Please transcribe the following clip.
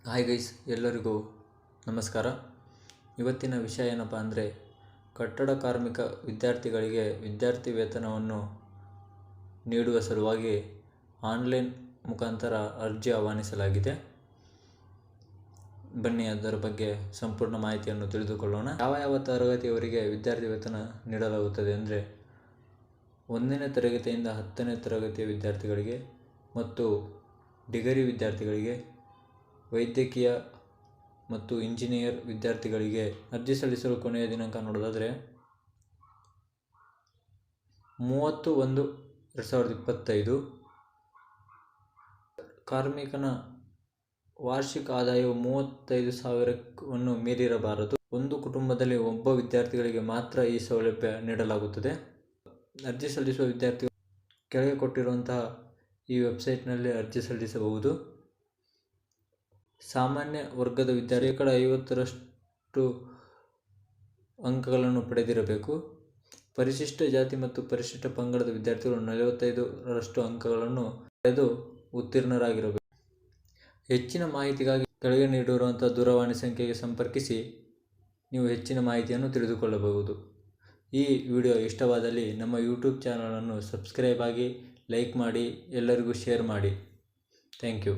Hi guys, ಎಲ್ಲರಿಗೂ ನಮಸ್ಕಾರ. ಇವತ್ತಿನ ವಿಷಯ ಏನಪ್ಪ ಅಂದರೆ, ಕಟ್ಟಡ ಕಾರ್ಮಿಕ ವಿದ್ಯಾರ್ಥಿಗಳಿಗೆ ವಿದ್ಯಾರ್ಥಿ ವೇತನವನ್ನು ನೀಡುವ ಸಲುವಾಗಿ ಆನ್ಲೈನ್ ಮುಖಾಂತರ ಅರ್ಜಿ ಆಹ್ವಾನಿಸಲಾಗಿದೆ. ಬನ್ನಿ ಅದರ ಬಗ್ಗೆ ಸಂಪೂರ್ಣ ಮಾಹಿತಿಯನ್ನು ತಿಳಿದುಕೊಳ್ಳೋಣ. ಯಾವ ತರಗತಿಯವರಿಗೆ ವಿದ್ಯಾರ್ಥಿ ವೇತನ ನೀಡಲಾಗುತ್ತದೆ ಅಂದರೆ, 1ನೇ ತರಗತಿಯಿಂದ 10ನೇ ತರಗತಿಯ ವಿದ್ಯಾರ್ಥಿಗಳಿಗೆ ಮತ್ತು ಡಿಗ್ರಿ ವಿದ್ಯಾರ್ಥಿಗಳಿಗೆ, ವೈದ್ಯಕೀಯ ಮತ್ತು ಇಂಜಿನಿಯರ್ ವಿದ್ಯಾರ್ಥಿಗಳಿಗೆ ಅರ್ಜಿ ಸಲ್ಲಿಸಲು ಕೊನೆಯ ದಿನಾಂಕ ನೋಡೋದಾದರೆ 30/1/2025. ಕಾರ್ಮಿಕನ ವಾರ್ಷಿಕ ಆದಾಯವು 35,000ವನ್ನು ಮೀರಿರಬಾರದು. ಒಂದು ಕುಟುಂಬದಲ್ಲಿ ಒಬ್ಬ ವಿದ್ಯಾರ್ಥಿಗಳಿಗೆ ಮಾತ್ರ ಈ ಸೌಲಭ್ಯ ನೀಡಲಾಗುತ್ತದೆ. ಅರ್ಜಿ ಸಲ್ಲಿಸುವ ವಿದ್ಯಾರ್ಥಿಗಳು ಕೆಳಗೆ ಕೊಟ್ಟಿರುವಂತಹ ಈ ವೆಬ್ಸೈಟ್ನಲ್ಲಿ ಅರ್ಜಿ ಸಲ್ಲಿಸಬಹುದು. ಸಾಮಾನ್ಯ ವರ್ಗದ ವಿದ್ಯಾರ್ಥಿ 50% ಅಂಕಗಳನ್ನು ಪಡೆದಿರಬೇಕು. ಪರಿಶಿಷ್ಟ ಜಾತಿ ಮತ್ತು ಪರಿಶಿಷ್ಟ ಪಂಗಡದ ವಿದ್ಯಾರ್ಥಿಗಳು 45% ಅಂಕಗಳನ್ನು ಪಡೆದು ಉತ್ತೀರ್ಣರಾಗಿರಬೇಕು. ಹೆಚ್ಚಿನ ಮಾಹಿತಿಗಾಗಿ ಕೆಳಗೆ ನೀಡಿರುವಂಥ ದೂರವಾಣಿ ಸಂಖ್ಯೆಗೆ ಸಂಪರ್ಕಿಸಿ ನೀವು ಹೆಚ್ಚಿನ ಮಾಹಿತಿಯನ್ನು ತಿಳಿದುಕೊಳ್ಳಬಹುದು. ಈ ವಿಡಿಯೋ ಇಷ್ಟವಾದಲ್ಲಿ ನಮ್ಮ ಯೂಟ್ಯೂಬ್ ಚಾನಲನ್ನು ಸಬ್ಸ್ಕ್ರೈಬ್ ಆಗಿ, ಲೈಕ್ ಮಾಡಿ, ಎಲ್ಲರಿಗೂ ಶೇರ್ ಮಾಡಿ. Thank you.